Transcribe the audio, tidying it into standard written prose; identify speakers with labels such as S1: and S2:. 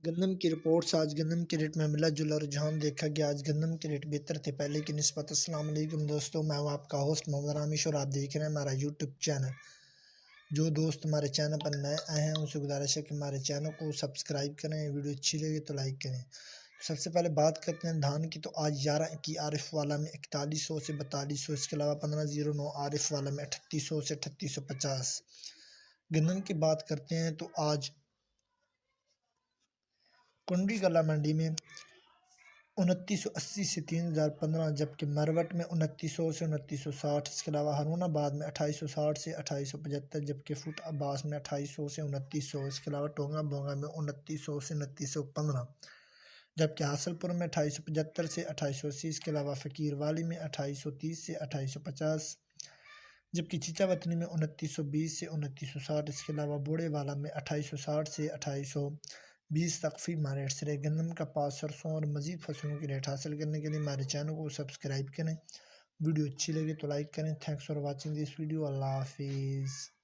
S1: گندم کی رپورٹس۔ آج گندم کے ریٹ میں ملا جلا رجحان دیکھا گیا۔ آج گندم کے ریٹ بہتر تھے پہلے کی نسبت۔ السلام علیکم دوستو، میں ہوں آپ کا ہوسٹ محمد رامیش اور آپ دیکھ رہے ہیں ہمارا یوٹیوب چینل۔ جو دوست ہمارے چینل پر نئے آئے ہیں ان سے گزارش ہے کہ ہمارے چینل کو سبسکرائب کریں، ویڈیو اچھی لگے تو لائک کریں۔ سب سے پہلے بات کرتے ہیں دھان کی، تو آج 11 کی عارف والا میں 4100 سے 4200، اس کے علاوہ 1509 عارف والا میں 3800 سے 3850۔ گندم کی بات کرتے ہیں تو آج کنڈی گلا منڈی میں 2980 سے 3015، جبکہ مروٹ میں 2900 سے 2960، اس کے علاوہ ہارون آباد میں 2860 سے 2875، جبکہ فوٹ عباس میں 2800 سے 2900، اس کے علاوہ ٹونگا بونگا میں 2900 سے 2915، جبکہ حاصل پور میں 2875 سے 2880، اس کے علاوہ فقیر والی میں 2830 سے 2850، جبکہ چیچا وطنی میں 2920 سے 2960، اس کے علاوہ بوڑے والا میں 2860 سے 2820 تک فی ماہ ریٹ سے رہے۔ گندم کا پاس، سرسوں اور مزید فصلوں کی ریٹ حاصل کرنے کے لیے ہمارے چینل کو سبسکرائب کریں، ویڈیو اچھی لگے تو لائک کریں۔ Thanks for watching this video. اللہ حافظ۔